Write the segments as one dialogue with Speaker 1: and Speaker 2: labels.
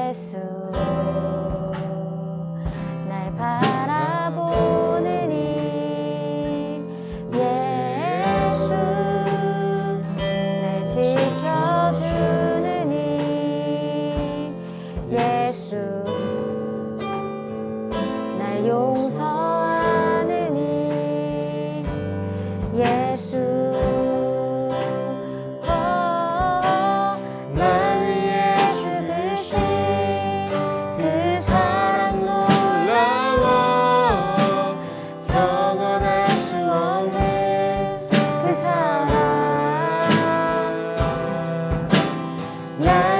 Speaker 1: 예수 날 바라보는 이 예수 날 지켜주는 이 예수 날 용서하는 이 예수
Speaker 2: 날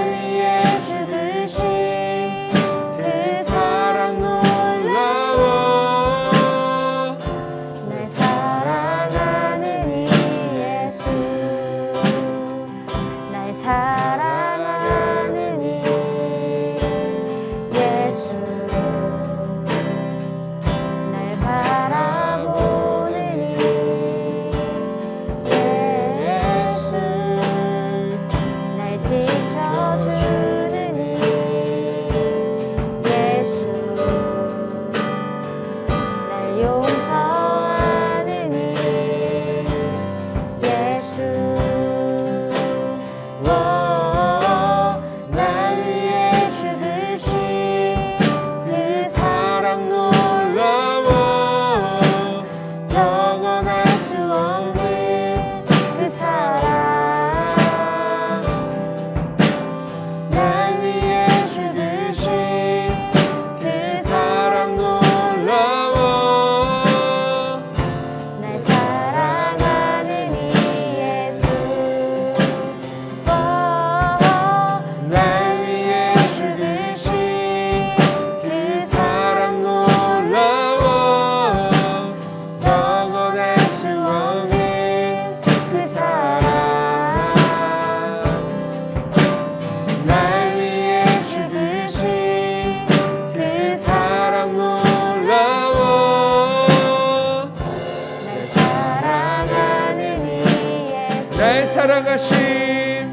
Speaker 2: 사랑하심
Speaker 1: 날 사랑하심 날 사랑하심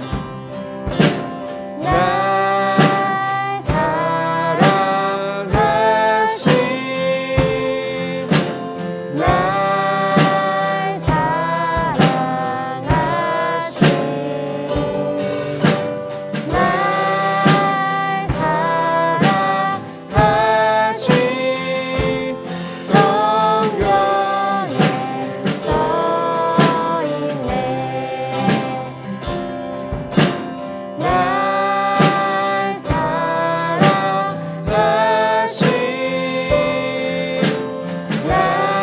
Speaker 1: 날 사랑하심 성경에 써있네 날 사랑하심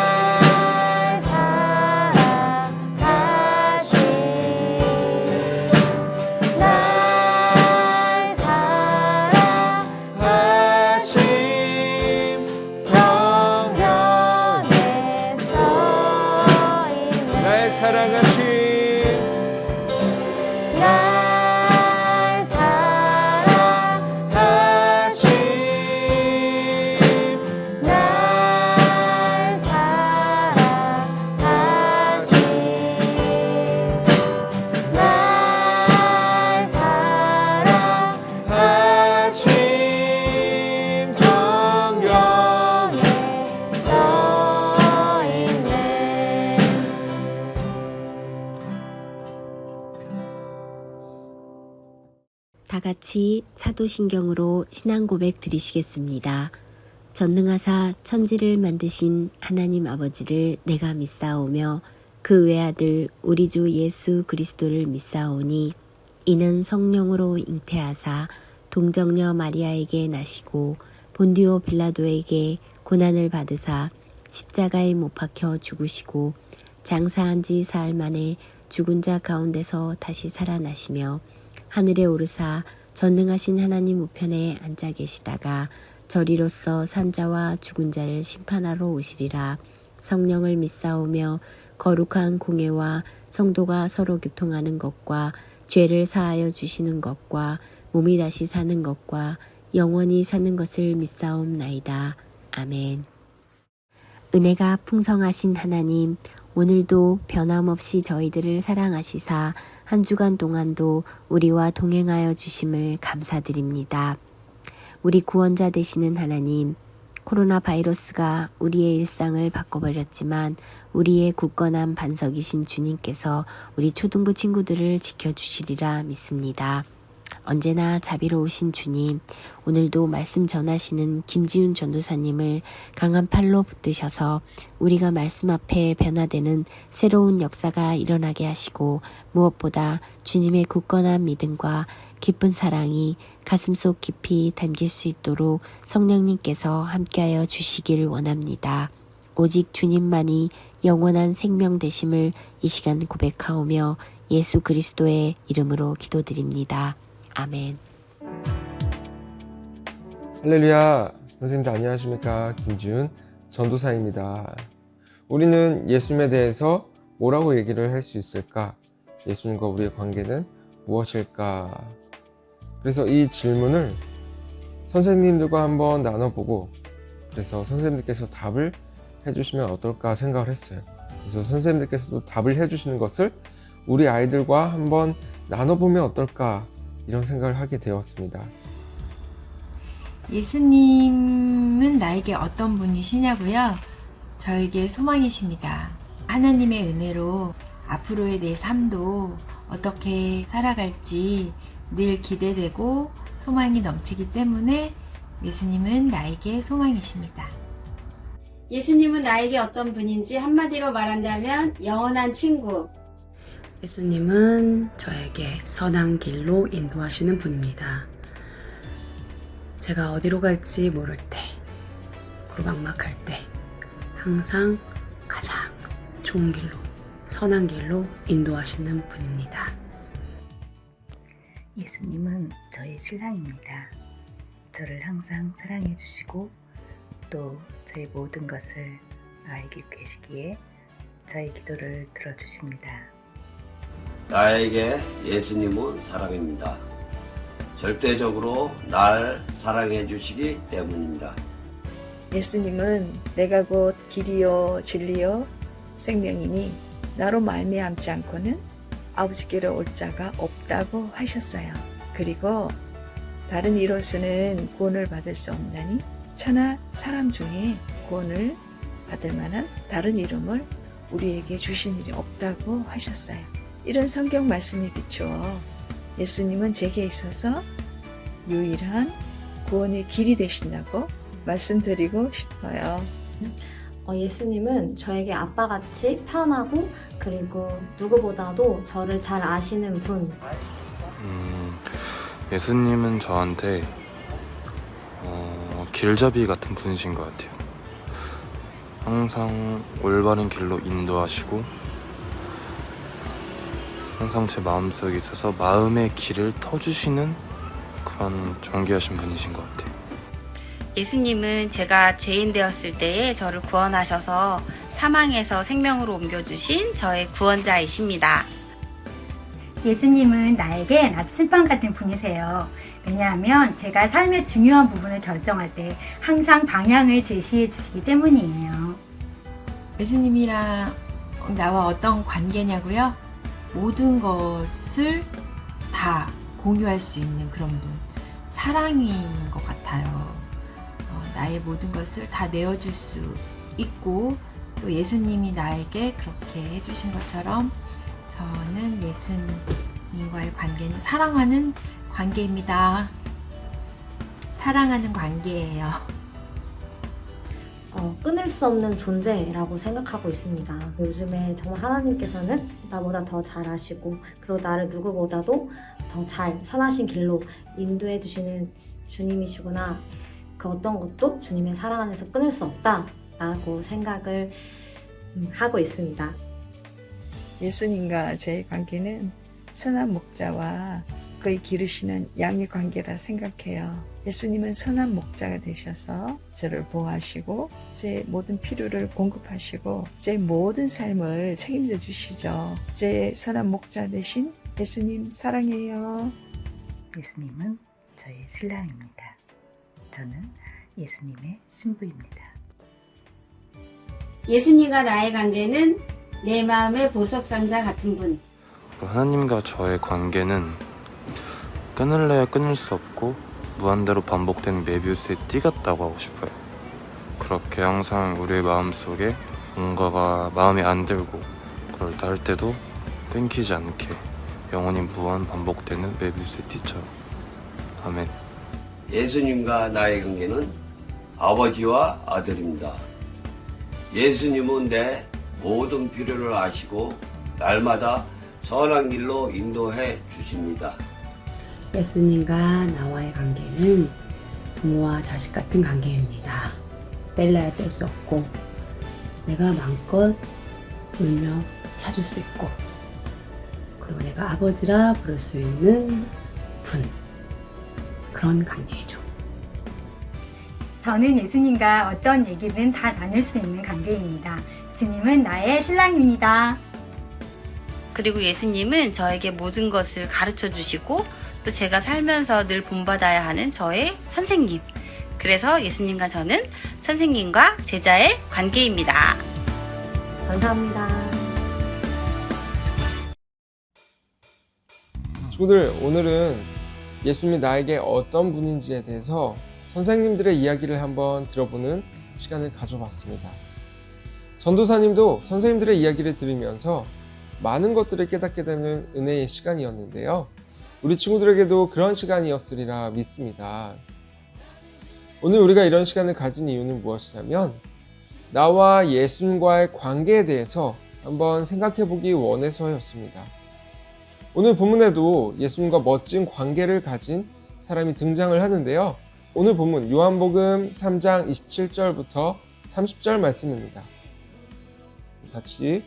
Speaker 1: 날 사랑하심 날 사랑하심 성경에 써있네
Speaker 2: 날 사랑하심
Speaker 1: 날 사랑하심 날 사랑하심 날 사랑하심 성경에 써있네
Speaker 3: 다 같이 사도신경으로 신앙 고백 드리시겠습니다. 전능하사 천지를 만드신 하나님 아버지를 내가 믿사오며 그 외아들 우리 주 예수 그리스도를 믿사오니 이는 성령으로 잉태하사 동정녀 마리아에게 나시고 본디오 빌라도에게 고난을 받으사 십자가에 못 박혀 죽으시고 장사한 지 사흘 만에 죽은 자 가운데서 다시 살아나시며 하늘에 오르사 전능하신 하나님 우편에 앉아 계시다가 저리로서 산자와 죽은 자를 심판하러 오시리라. 성령을 믿사오며 거룩한 공예와 성도가 서로 교통하는 것과 죄를 사하여 주시는 것과 몸이 다시 사는 것과 영원히 사는 것을 믿사옵나이다. 아멘. 은혜가 풍성하신 하나님, 오늘도 변함없이 저희들을 사랑하시사 한 주간 동안도 우리와 동행하여 주심을 감사드립니다. 우리 구원자 되시는 하나님, 코로나 바이러스가 우리의 일상을 바꿔버렸지만 우리의 굳건한 반석이신 주님께서 우리 초등부 친구들을 지켜주시리라 믿습니다. 언제나 자비로우신 주님, 오늘도 말씀 전하시는 김지훈 전도사님을 강한 팔로 붙드셔서 우리가 말씀 앞에 변화되는 새로운 역사가 일어나게 하시고 무엇보다 주님의 굳건한 믿음과 깊은 사랑이 가슴속 깊이 담길 수 있도록 성령님께서 함께하여 주시길 원합니다. 오직 주님만이 영원한 생명 되심을 이 시간 고백하오며 예수 그리스도의 이름으로 기도드립니다. 아멘.
Speaker 2: 할렐루야. 선생님들 안녕하십니까? 김지훈 전도사입니다. 우리는 예수님에 대해서 뭐라고 얘기를 할 수 있을까? 예수님과 우리의 관계는 무엇일까? 그래서 이 질문을 선생님들과 한번 나눠보고 그래서 선생님들께서 답을 해주시면 어떨까 생각을 했어요. 그래서 선생님들께서도 답을 해주시는 것을 우리 아이들과 한번 나눠보면 어떨까 이런 생각을 하게 되었습니다.
Speaker 1: 예수님은 나에게 어떤 분이시냐고요? 저에게 소망이십니다. 하나님의 은혜로 앞으로의 내 삶도 어떻게 살아갈지 늘 기대되고 소망이 넘치기 때문에 예수님은 나에게 소망이십니다.
Speaker 4: 예수님은 나에게 어떤 분인지 한마디로 말한다면 영원한 친구.
Speaker 5: 예수님은 저에게 선한 길로 인도하시는 분입니다. 제가 어디로 갈지 모를 때, 그리고 막막할 때 항상 가장 좋은 길로, 선한 길로 인도하시는 분입니다.
Speaker 6: 예수님은 저의 신랑입니다. 저를 항상 사랑해 주시고 또 저의 모든 것을 알고 계시기에 저의 기도를 들어주십니다.
Speaker 7: 나에게 예수님은 사랑입니다. 절대적으로 날 사랑해 주시기 때문입니다.
Speaker 8: 예수님은 내가 곧 길이요 진리요 생명이니 나로 말미암지 않고는 아버지께로 올 자가 없다고 하셨어요. 그리고 다른 이로서는 구원을 받을 수 없나니 천하 사람 중에 구원을 받을 만한 다른 이름을 우리에게 주신 일이 없다고 하셨어요. 이런 성경 말씀에 비추어 예수님은 제게 있어서 유일한 구원의 길이 되신다고 말씀드리고 싶어요.
Speaker 4: 예수님은 저에게 아빠같이 편하고 그리고 누구보다도 저를 잘 아시는 분.
Speaker 9: 예수님은 저한테 길잡이 같은 분이신 것 같아요. 항상 올바른 길로 인도하시고 항상 제 마음속에 있어서 마음의 길을 터주시는 그런 존귀하신 분이신 것 같아요.
Speaker 10: 예수님은 제가 죄인 되었을 때에 저를 구원하셔서 사망에서 생명으로 옮겨주신 저의 구원자이십니다.
Speaker 11: 예수님은 나에게 나침반 같은 분이세요. 왜냐하면 제가 삶의 중요한 부분을 결정할 때 항상 방향을 제시해 주시기 때문이에요.
Speaker 1: 예수님이랑 나와 어떤 관계냐고요? 모든 것을 다 공유할 수 있는 그런 분. 사랑인 것 같아요. 나의 모든 것을 다 내어줄 수 있고 또 예수님이 나에게 그렇게 해주신 것처럼 저는 예수님과의 관계는 사랑하는 관계입니다. 사랑하는 관계예요.
Speaker 4: 끊을 수 없는 존재라고 생각하고 있습니다. 요즘에 정말 하나님께서는 나보다 더 잘 아시고 그리고 나를 누구보다도 더 잘 선하신 길로 인도해 주시는 주님이시구나. 그 어떤 것도 주님의 사랑 안에서 끊을 수 없다라고 생각을 하고 있습니다.
Speaker 8: 예수님과 제 관계는 선한 목자와 그의 기르시는 양의 관계라 생각해요. 예수님은 선한 목자가 되셔서 저를 보호하시고 제 모든 필요를 공급하시고 제 모든 삶을 책임져 주시죠. 제 선한 목자 되신 예수님 사랑해요.
Speaker 6: 예수님은 저의 신랑입니다. 저는 예수님의 신부입니다.
Speaker 4: 예수님과 나의 관계는 내 마음의 보석상자 같은 분.
Speaker 9: 하나님과 저의 관계는 끊을래야 끊을 수 없고 무한대로 반복되는 메비우스의 띠 같다고 하고 싶어요. 그렇게 항상 우리의 마음속에 뭔가가 마음에 안 들고 그럴 때 할 때도 땡기지 않게 영원히 무한 반복되는 메비우스의 띠처럼. 아멘.
Speaker 7: 예수님과 나의 관계는 아버지와 아들입니다. 예수님은 내 모든 필요를 아시고 날마다 선한 길로 인도해 주십니다.
Speaker 5: 예수님과 나와의 관계는 부모와 자식 같은 관계입니다. 뗄래야 뗄 수 없고 내가 마음껏 울며 찾을 수 있고 그리고 내가 아버지라 부를 수 있는 분, 그런 관계이죠.
Speaker 11: 저는 예수님과 어떤 얘기든 다 나눌 수 있는 관계입니다. 주님은 나의 신랑입니다.
Speaker 10: 그리고 예수님은 저에게 모든 것을 가르쳐 주시고 또 제가 살면서 늘 본받아야 하는 저의 선생님. 그래서 예수님과 저는 선생님과 제자의 관계입니다.
Speaker 4: 감사합니다.
Speaker 2: 친구들, 오늘은 예수님이 나에게 어떤 분인지에 대해서 선생님들의 이야기를 한번 들어보는 시간을 가져봤습니다. 전도사님도 선생님들의 이야기를 들으면서 많은 것들을 깨닫게 되는 은혜의 시간이었는데요. 우리 친구들에게도 그런 시간이었으리라 믿습니다. 오늘 우리가 이런 시간을 가진 이유는 무엇이냐면 나와 예수님과의 관계에 대해서 한번 생각해 보기 원해서였습니다. 오늘 본문에도 예수님과 멋진 관계를 가진 사람이 등장을 하는데요. 오늘 본문 요한복음 3장 27절부터 30절 말씀입니다. 같이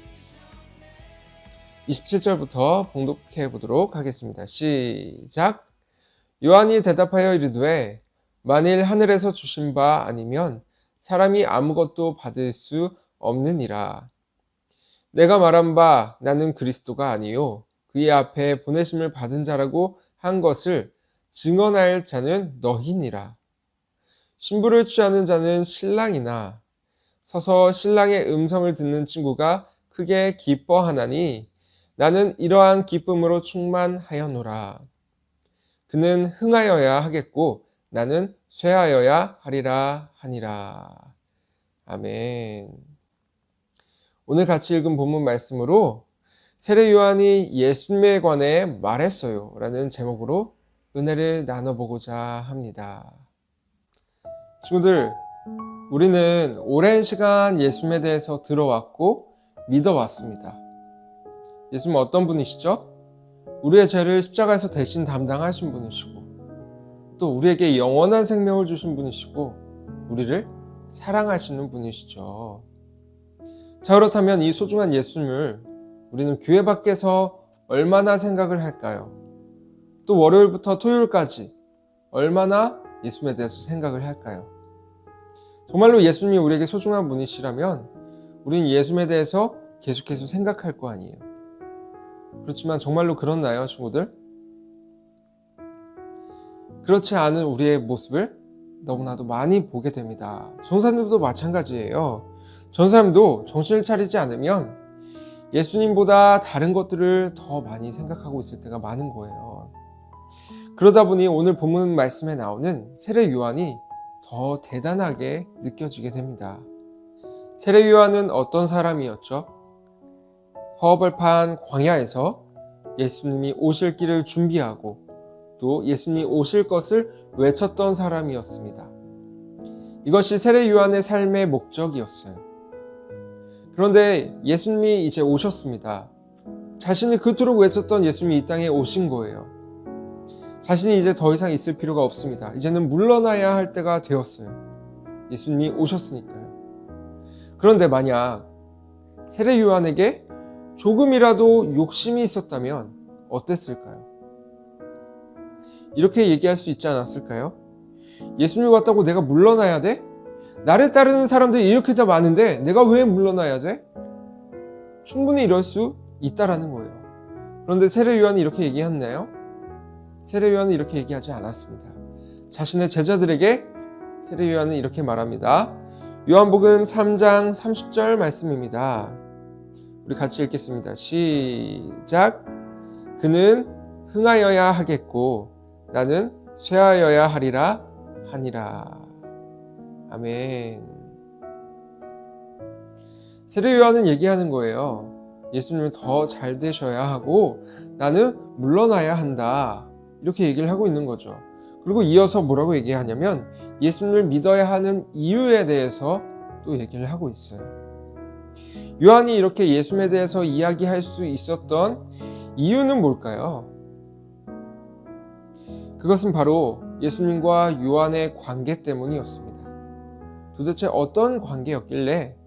Speaker 2: 27절부터 봉독해 보도록 하겠습니다. 시작. 요한이 대답하여 이르되 만일 하늘에서 주신 바 아니면 사람이 아무것도 받을 수 없느니라. 내가 말한 바 나는 그리스도가 아니요 그의 앞에 보내심을 받은 자라고 한 것을 증언할 자는 너희니라. 신부를 취하는 자는 신랑이나 서서 신랑의 음성을 듣는 친구가 크게 기뻐하나니 나는 이러한 기쁨으로 충만하여노라. 그는 흥하여야 하겠고 나는 쇠하여야 하리라 하니라. 아멘. 오늘 같이 읽은 본문 말씀으로 세례 요한이 예수님에 관해 말했어요 라는 제목으로 은혜를 나눠보고자 합니다. 친구들, 우리는 오랜 시간 예수님에 대해서 들어왔고 믿어왔습니다. 예수님은 어떤 분이시죠? 우리의 죄를 십자가에서 대신 담당하신 분이시고 또 우리에게 영원한 생명을 주신 분이시고 우리를 사랑하시는 분이시죠. 자, 그렇다면 이 소중한 예수님을 우리는 교회 밖에서 얼마나 생각을 할까요? 또 월요일부터 토요일까지 얼마나 예수님에 대해서 생각을 할까요? 정말로 예수님이 우리에게 소중한 분이시라면 우리는 예수님에 대해서 계속해서 생각할 거 아니에요. 그렇지만 정말로 그렇나요, 친구들? 그렇지 않은 우리의 모습을 너무나도 많이 보게 됩니다. 전사님도 마찬가지예요. 전사님도 정신을 차리지 않으면 예수님보다 다른 것들을 더 많이 생각하고 있을 때가 많은 거예요. 그러다 보니 오늘 본문 말씀에 나오는 세례 요한이 더 대단하게 느껴지게 됩니다. 세례 요한은 어떤 사람이었죠? 허벌판 광야에서 예수님이 오실 길을 준비하고 또 예수님이 오실 것을 외쳤던 사람이었습니다. 이것이 세례 요한의 삶의 목적이었어요. 그런데 예수님이 이제 오셨습니다. 자신이 그토록 외쳤던 예수님이 이 땅에 오신 거예요. 자신이 이제 더 이상 있을 필요가 없습니다. 이제는 물러나야 할 때가 되었어요. 예수님이 오셨으니까요. 그런데 만약 세례 요한에게 조금이라도 욕심이 있었다면 어땠을까요? 이렇게 얘기할 수 있지 않았을까요? 예수님이 왔다고 내가 물러나야 돼? 나를 따르는 사람들이 이렇게 다 많은데 내가 왜 물러나야 돼? 충분히 이럴 수 있다라는 거예요. 그런데 세례 요한이 이렇게 얘기했나요? 세례 요한은 이렇게 얘기하지 않았습니다. 자신의 제자들에게 세례 요한은 이렇게 말합니다. 요한복음 3장 30절 말씀입니다. 우리 같이 읽겠습니다. 시작. 그는 흥하여야 하겠고 나는 쇠하여야 하리라 하니라. 아멘. 세례 요한은 얘기하는 거예요. 예수님은 더 잘 되셔야 하고 나는 물러나야 한다. 이렇게 얘기를 하고 있는 거죠. 그리고 이어서 뭐라고 얘기하냐면 예수님을 믿어야 하는 이유에 대해서 또 얘기를 하고 있어요. 요한이 이렇게 예수님에 대해서 이야기할 수 있었던 이유는 뭘까요? 그것은 바로 예수님과 요한의 관계 때문이었습니다. 도대체 어떤 관계였길래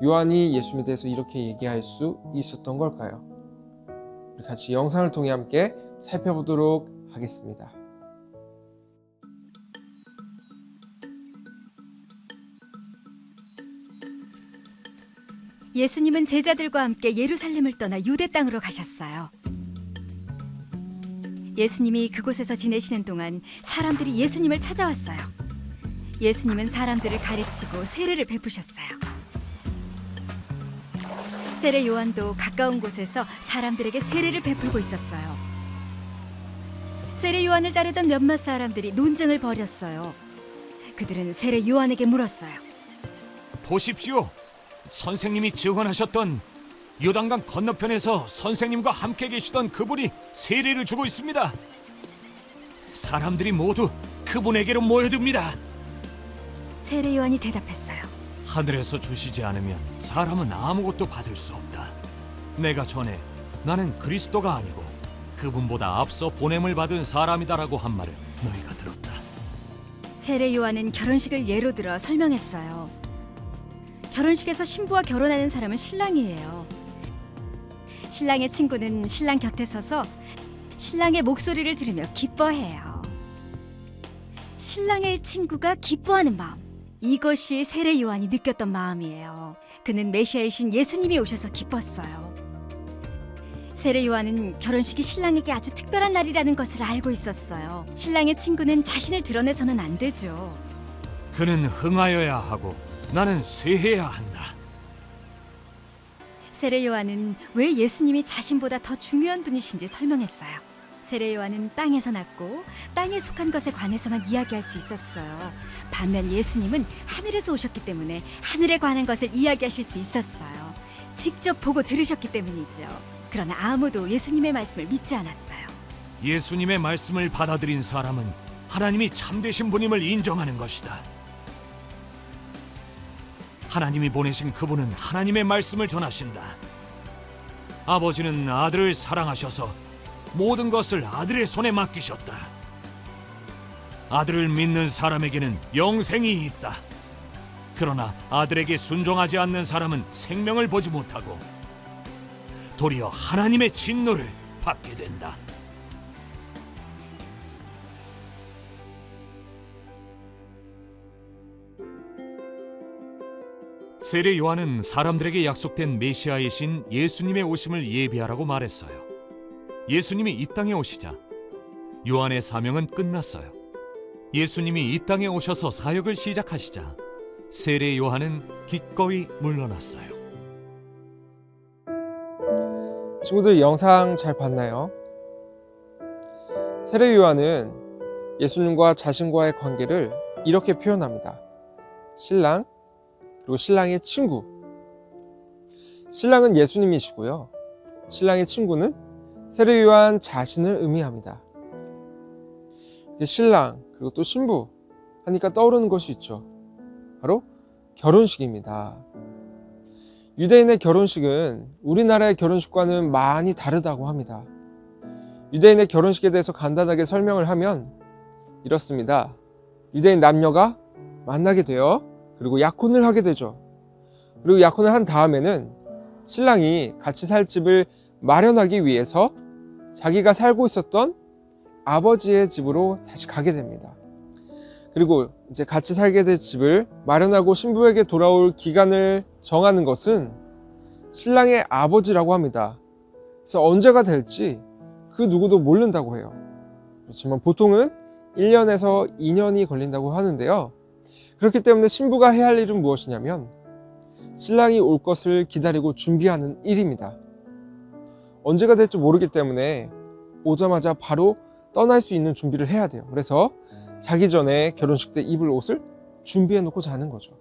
Speaker 2: 요한이 예수님에 대해서 이렇게 얘기할 수 있었던 걸까요? 우리 같이 영상을 통해 함께 살펴보도록 하겠습니다.
Speaker 12: 예수님은 제자들과 함께 예루살렘을 떠나 유대 땅으로 가셨어요. 예수님이 그곳에서 지내시는 동안 사람들이 예수님을 찾아왔어요. 예수님은 사람들을 가르치고 세례를 베푸셨어요. 세례 요한도 가까운 곳에서 사람들에게 세례를 베풀고 있었어요. 세례 요한을 따르던 몇몇 사람들이 논쟁을 벌였어요. 그들은 세례 요한에게 물었어요.
Speaker 13: 보십시오. 선생님이 증언하셨던 요단강 건너편에서 선생님과 함께 계시던 그분이 세례를 주고 있습니다. 사람들이 모두 그분에게로 모여듭니다.
Speaker 12: 세례 요한이 대답했어요.
Speaker 13: 하늘에서 주시지 않으면 사람은 아무것도 받을 수 없다. 내가 전에 나는 그리스도가 아니고 그분보다 앞서 보냄을 받은 사람이다라고 한 말을 너희가 들었다.
Speaker 12: 세례 요한은 결혼식을 예로 들어 설명했어요. 결혼식에서 신부와 결혼하는 사람은 신랑이에요. 신랑의 친구는 신랑 곁에 서서 신랑의 목소리를 들으며 기뻐해요. 신랑의 친구가 기뻐하는 마음, 이것이 세례 요한이 느꼈던 마음이에요. 그는 메시아이신 예수님이 오셔서 기뻤어요. 세례 요한은 결혼식이 신랑에게 아주 특별한 날이라는 것을 알고 있었어요. 신랑의 친구는 자신을 드러내서는 안 되죠.
Speaker 13: 그는 흥하여야 하고 나는 쇠해야 한다.
Speaker 12: 세례 요한은 왜 예수님이 자신보다 더 중요한 분이신지 설명했어요. 세례 요한은 땅에서 났고 땅에 속한 것에 관해서만 이야기할 수 있었어요. 반면 예수님은 하늘에서 오셨기 때문에 하늘에 관한 것을 이야기하실 수 있었어요. 직접 보고 들으셨기 때문이죠. 그러나 아무도 예수님의 말씀을 믿지 않았어요.
Speaker 13: 예수님의 말씀을 받아들인 사람은 하나님이 참되신 분임을 인정하는 것이다. 하나님이 보내신 그분은 하나님의 말씀을 전하신다. 아버지는 아들을 사랑하셔서 모든 것을 아들의 손에 맡기셨다. 아들을 믿는 사람에게는 영생이 있다. 그러나 아들에게 순종하지 않는 사람은 생명을 보지 못하고 도리어 하나님의 진노를 받게 된다. 세례 요한은 사람들에게 약속된 메시아이신 예수님의 오심을 예비하라고 말했어요. 예수님이 이 땅에 오시자 요한의 사명은 끝났어요. 예수님이 이 땅에 오셔서 사역을 시작하시자 세례 요한은 기꺼이 물러났어요.
Speaker 2: 친구들 영상 잘 봤나요? 세례 요한은 예수님과 자신과의 관계를 이렇게 표현합니다. 신랑 그리고 신랑의 친구. 신랑은 예수님이시고요. 신랑의 친구는 세례 요한 자신을 의미합니다. 신랑 그리고 또 신부 하니까 떠오르는 것이 있죠. 바로 결혼식입니다. 유대인의 결혼식은 우리나라의 결혼식과는 많이 다르다고 합니다. 유대인의 결혼식에 대해서 간단하게 설명을 하면 이렇습니다. 유대인 남녀가 만나게 되어 그리고 약혼을 하게 되죠. 그리고 약혼을 한 다음에는 신랑이 같이 살 집을 마련하기 위해서 자기가 살고 있었던 아버지의 집으로 다시 가게 됩니다. 그리고 이제 같이 살게 될 집을 마련하고 신부에게 돌아올 기간을 정하는 것은 신랑의 아버지라고 합니다. 그래서 언제가 될지 그 누구도 모른다고 해요. 그렇지만 보통은 1년에서 2년이 걸린다고 하는데요. 그렇기 때문에 신부가 해야 할 일은 무엇이냐면 신랑이 올 것을 기다리고 준비하는 일입니다. 언제가 될지 모르기 때문에 오자마자 바로 떠날 수 있는 준비를 해야 돼요. 그래서 자기 전에 결혼식 때 입을 옷을 준비해 놓고 자는 거죠.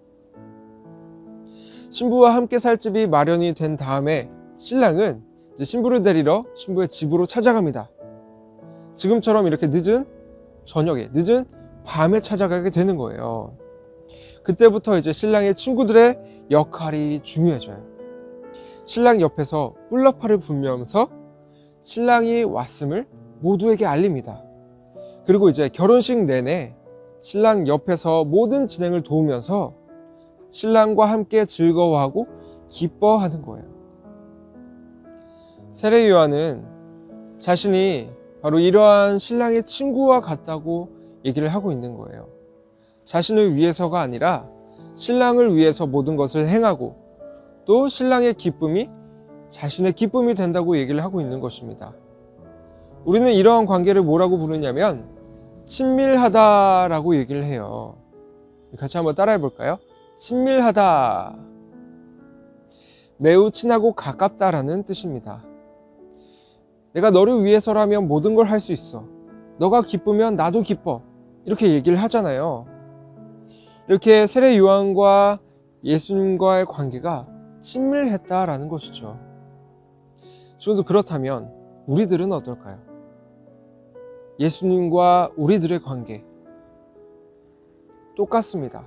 Speaker 2: 신부와 함께 살 집이 마련이 된 다음에 신랑은 이제 신부를 데리러 신부의 집으로 찾아갑니다. 지금처럼 이렇게 늦은 저녁에, 늦은 밤에 찾아가게 되는 거예요. 그때부터 이제 신랑의 친구들의 역할이 중요해져요. 신랑 옆에서 뿔나파를 불면서 신랑이 왔음을 모두에게 알립니다. 그리고 이제 결혼식 내내 신랑 옆에서 모든 진행을 도우면서 신랑과 함께 즐거워하고 기뻐하는 거예요. 세례 요한은 자신이 바로 이러한 신랑의 친구와 같다고 얘기를 하고 있는 거예요. 자신을 위해서가 아니라 신랑을 위해서 모든 것을 행하고 또 신랑의 기쁨이 자신의 기쁨이 된다고 얘기를 하고 있는 것입니다. 우리는 이러한 관계를 뭐라고 부르냐면 친밀하다라고 얘기를 해요. 같이 한번 따라해 볼까요? 친밀하다. 매우 친하고 가깝다라는 뜻입니다. 내가 너를 위해서라면 모든 걸 할 수 있어. 너가 기쁘면 나도 기뻐. 이렇게 얘기를 하잖아요. 이렇게 세례 요한과 예수님과의 관계가 친밀했다라는 것이죠. 지금도 그렇다면 우리들은 어떨까요? 예수님과 우리들의 관계 똑같습니다.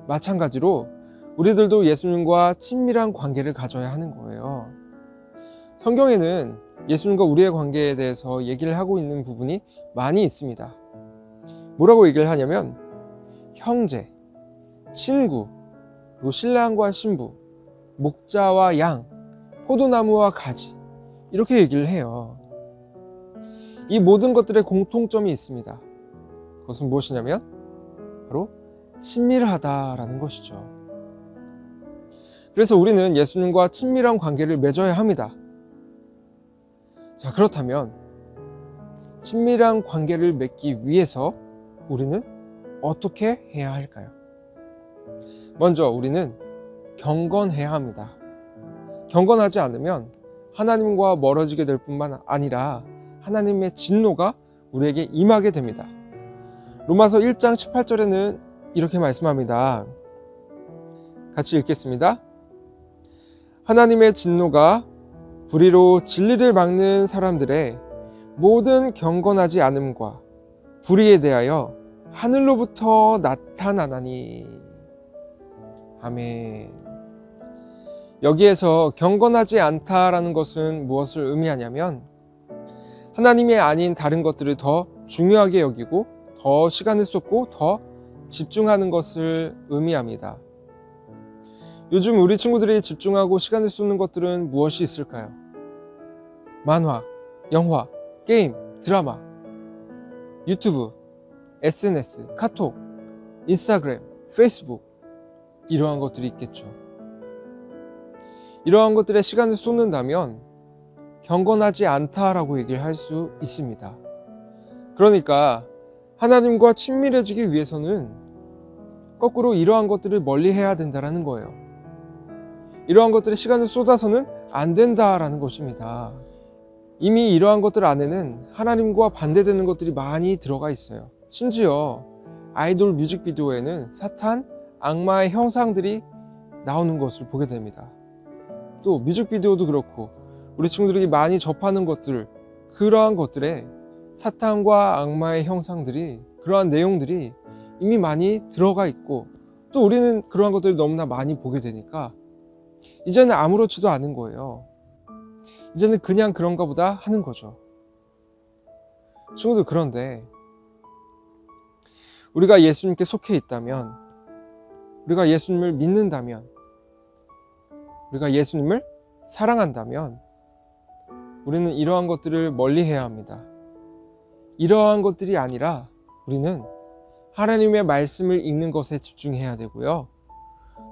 Speaker 2: 마찬가지로 우리들도 예수님과 친밀한 관계를 가져야 하는 거예요. 성경에는 예수님과 우리의 관계에 대해서 얘기를 하고 있는 부분이 많이 있습니다. 뭐라고 얘기를 하냐면 형제, 친구, 그리고 신랑과 신부, 목자와 양, 포도나무와 가지 이렇게 얘기를 해요. 이 모든 것들의 공통점이 있습니다. 그것은 무엇이냐면 바로 친밀하다라는 것이죠. 그래서 우리는 예수님과 친밀한 관계를 맺어야 합니다. 자, 그렇다면 친밀한 관계를 맺기 위해서 우리는 어떻게 해야 할까요? 먼저 우리는 경건해야 합니다. 경건하지 않으면 하나님과 멀어지게 될 뿐만 아니라 하나님의 진노가 우리에게 임하게 됩니다. 로마서 1장 18절에는 이렇게 말씀합니다. 같이 읽겠습니다. 하나님의 진노가 불의로 진리를 막는 사람들의 모든 경건하지 않음과 불의에 대하여 하늘로부터 나타나나니. 아멘. 여기에서 경건하지 않다라는 것은 무엇을 의미하냐면 하나님이 아닌 다른 것들을 더 중요하게 여기고 더 시간을 쏟고 더 집중하는 것을 의미합니다. 요즘 우리 친구들이 집중하고 시간을 쏟는 것들은 무엇이 있을까요? 만화, 영화, 게임, 드라마, 유튜브, SNS, 카톡, 인스타그램, 페이스북 이러한 것들이 있겠죠. 이러한 것들에 시간을 쏟는다면 경건하지 않다라고 얘기를 할 수 있습니다. 그러니까 하나님과 친밀해지기 위해서는 거꾸로 이러한 것들을 멀리 해야 된다는 거예요. 이러한 것들에 시간을 쏟아서는 안 된다라는 것입니다. 이미 이러한 것들 안에는 하나님과 반대되는 것들이 많이 들어가 있어요. 심지어 아이돌 뮤직비디오에는 사탄, 악마의 형상들이 나오는 것을 보게 됩니다. 또 뮤직비디오도 그렇고 우리 친구들이 많이 접하는 것들, 그러한 것들에 사탄과 악마의 형상들이, 그러한 내용들이 이미 많이 들어가 있고 또 우리는 그러한 것들을 너무나 많이 보게 되니까 이제는 아무렇지도 않은 거예요. 이제는 그냥 그런가 보다 하는 거죠. 친구들, 그런데 우리가 예수님께 속해 있다면, 우리가 예수님을 믿는다면, 우리가 예수님을 사랑한다면 우리는 이러한 것들을 멀리 해야 합니다. 이러한 것들이 아니라 우리는 하나님의 말씀을 읽는 것에 집중해야 되고요.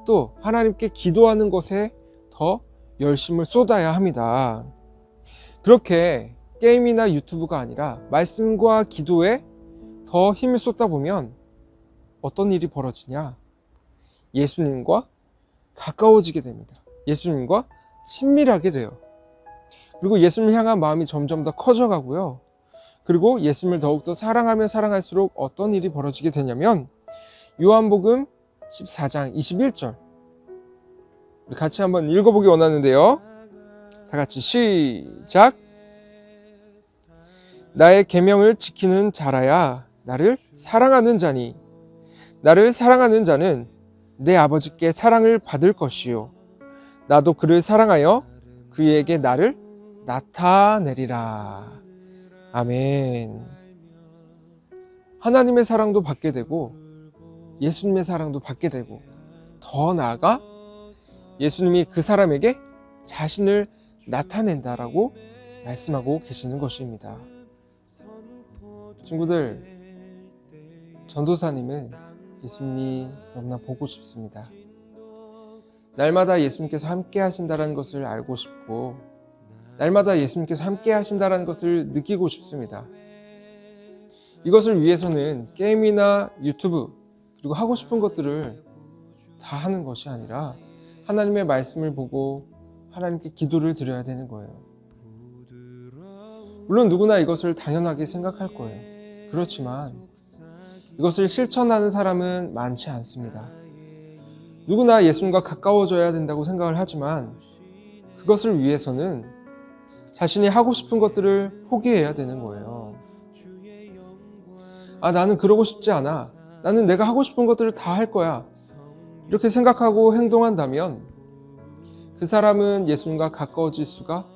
Speaker 2: 또 하나님께 기도하는 것에 더 열심을 쏟아야 합니다. 그렇게 게임이나 유튜브가 아니라 말씀과 기도에 더 힘을 쏟다 보면 어떤 일이 벌어지냐? 예수님과 가까워지게 됩니다. 예수님과 친밀하게 돼요. 그리고 예수님을 향한 마음이 점점 더 커져가고요. 그리고 예수님을 더욱더 사랑하면 사랑할수록 어떤 일이 벌어지게 되냐면 요한복음 14장 21절 우리 같이 한번 읽어보기 원하는데요. 다 같이 시작. 나의 계명을 지키는 자라야 나를 사랑하는 자니 나를 사랑하는 자는 내 아버지께 사랑을 받을 것이요 나도 그를 사랑하여 그에게 나를 나타내리라. 아멘. 하나님의 사랑도 받게 되고 예수님의 사랑도 받게 되고 더 나아가 예수님이 그 사람에게 자신을 나타낸다라고 말씀하고 계시는 것입니다. 친구들, 전도사님은 예수님이 너무나 보고 싶습니다. 날마다 예수님께서 함께 하신다는 것을 알고 싶고 날마다 예수님께서 함께 하신다는 것을 느끼고 싶습니다. 이것을 위해서는 게임이나 유튜브 그리고 하고 싶은 것들을 다 하는 것이 아니라 하나님의 말씀을 보고 하나님께 기도를 드려야 되는 거예요. 물론 누구나 이것을 당연하게 생각할 거예요. 그렇지만 이것을 실천하는 사람은 많지 않습니다. 누구나 예수님과 가까워져야 된다고 생각을 하지만 그것을 위해서는 자신이 하고 싶은 것들을 포기해야 되는 거예요. 나는 그러고 싶지 않아. 나는 내가 하고 싶은 것들을 다 할 거야. 이렇게 생각하고 행동한다면 그 사람은 예수님과 가까워질 수가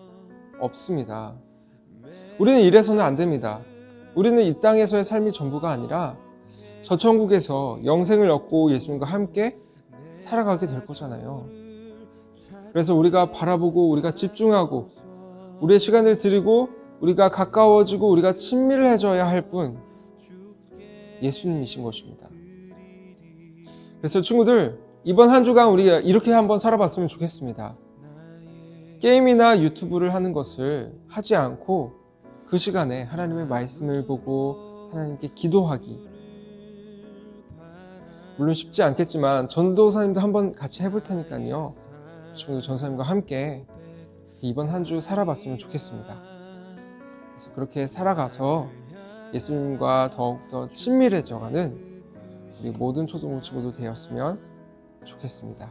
Speaker 2: 없습니다. 우리는 이래서는 안 됩니다. 우리는 이 땅에서의 삶이 전부가 아니라 저 천국에서 영생을 얻고 예수님과 함께 살아가게 될 거잖아요. 그래서 우리가 바라보고 우리가 집중하고 우리의 시간을 드리고 우리가 가까워지고 우리가 친밀해져야 할 분 예수님이신 것입니다. 그래서 친구들, 이번 한 주간 우리 이렇게 한번 살아봤으면 좋겠습니다. 게임이나 유튜브를 하는 것을 하지 않고 그 시간에 하나님의 말씀을 보고 하나님께 기도하기. 물론 쉽지 않겠지만 전도사님도 한번 같이 해볼 테니까요. 친구들 전도사님과 함께 이번 한 주 살아봤으면 좋겠습니다. 그래서 그렇게 살아가서 예수님과 더욱더 친밀해져가는 우리 모든 초등부 친구도 되었으면 좋겠습니다.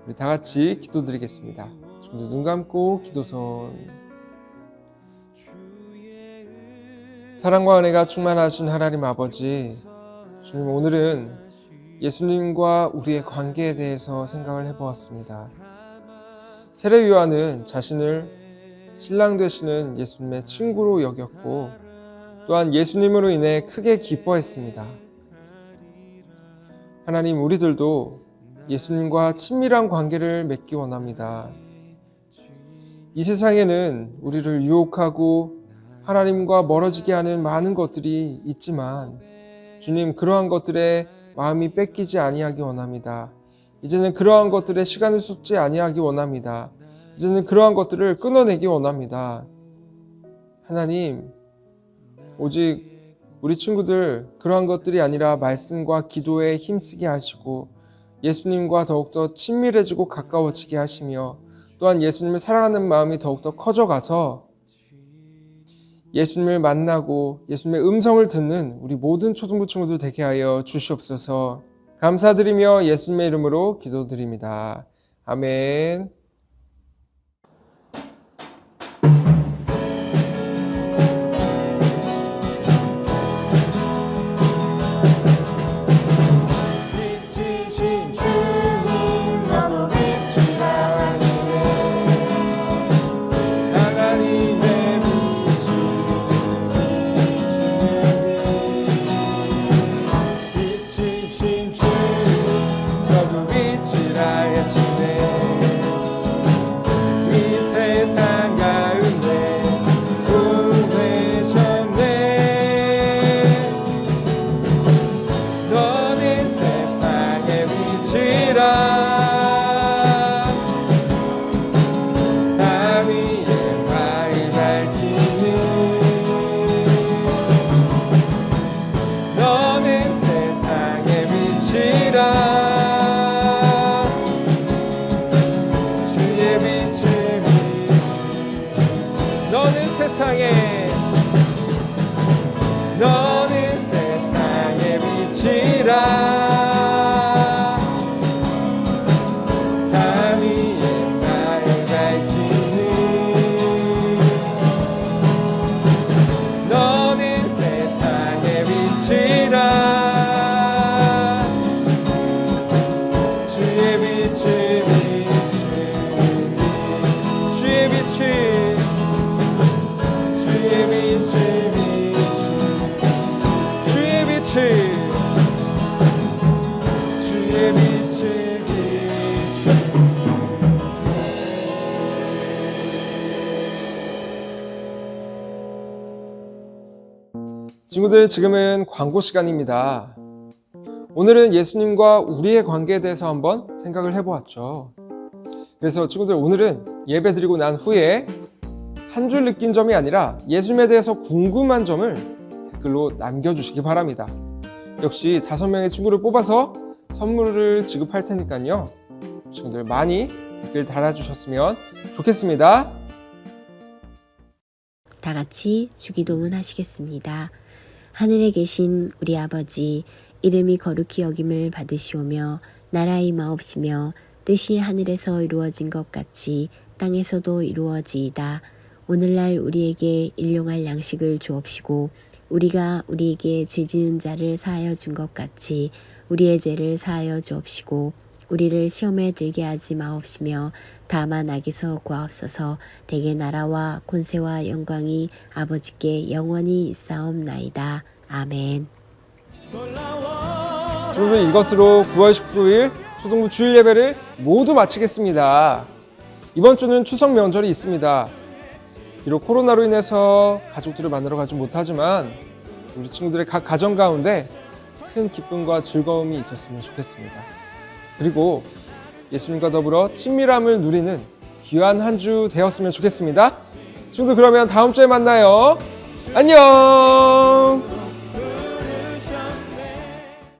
Speaker 2: 우리 다 같이 기도드리겠습니다. 친구들 눈 감고 기도선. 사랑과 은혜가 충만하신 하나님 아버지, 주님, 오늘은 예수님과 우리의 관계에 대해서 생각을 해보았습니다. 세례 요한은 자신을 신랑 되시는 예수님의 친구로 여겼고 또한 예수님으로 인해 크게 기뻐했습니다. 하나님, 우리들도 예수님과 친밀한 관계를 맺기 원합니다. 이 세상에는 우리를 유혹하고 하나님과 멀어지게 하는 많은 것들이 있지만 주님, 그러한 것들에 마음이 뺏기지 아니하기 원합니다. 이제는 그러한 것들에 시간을 쏟지 아니하기 원합니다. 이제는 그러한 것들을 끊어내기 원합니다. 하나님, 오직 우리 친구들 그러한 것들이 아니라 말씀과 기도에 힘쓰게 하시고 예수님과 더욱더 친밀해지고 가까워지게 하시며 또한 예수님을 사랑하는 마음이 더욱더 커져가서 예수님을 만나고 예수님의 음성을 듣는 우리 모든 초등부 친구들 되게 하여 주시옵소서. 감사드리며 예수님의 이름으로 기도드립니다. 아멘. 주의 빛을 친구들, 지금은 광고 시간입니다. 오늘은 예수님과 우리의 관계에 대해서 한번 생각을 해보았죠. 그래서 친구들, 오늘은 예배 드리고 난 후에 한 줄 느낀 점이 아니라 예수님에 대해서 궁금한 점을 댓글로 남겨주시기 바랍니다. 역시 5명의 친구를 뽑아서 선물을 지급할 테니까요. 친구들 많이 댓글 달아주셨으면 좋겠습니다.
Speaker 3: 다 같이 주기도문 하시겠습니다. 하늘에 계신 우리 아버지, 이름이 거룩히 여김을 받으시오며 나라의 임하옵시며 뜻이 하늘에서 이루어진 것 같이 땅에서도 이루어지이다. 오늘날 우리에게 일용할 양식을 주옵시고 우리가 우리에게 죄 지은 자를 사하여 준 것 같이 우리의 죄를 사하여 주옵시고 우리를 시험에 들게 하지 마옵시며 다만 악에서 구하옵소서. 대개 나라와 권세와 영광이 아버지께 영원히 있사옵나이다. 아멘.
Speaker 2: 여러분, 이것으로 9월 19일 초등부 주일 예배를 모두 마치겠습니다. 이번 주는 추석 명절이 있습니다. 비록 코로나로 인해서 가족들을 만나러 가지 못하지만 우리 친구들의 각 가정 가운데 큰 기쁨과 즐거움이 있었으면 좋겠습니다. 그리고 예수님과 더불어 친밀함을 누리는 귀한 한 주 되었으면 좋겠습니다. 친구들, 그러면 다음 주에 만나요. 안녕.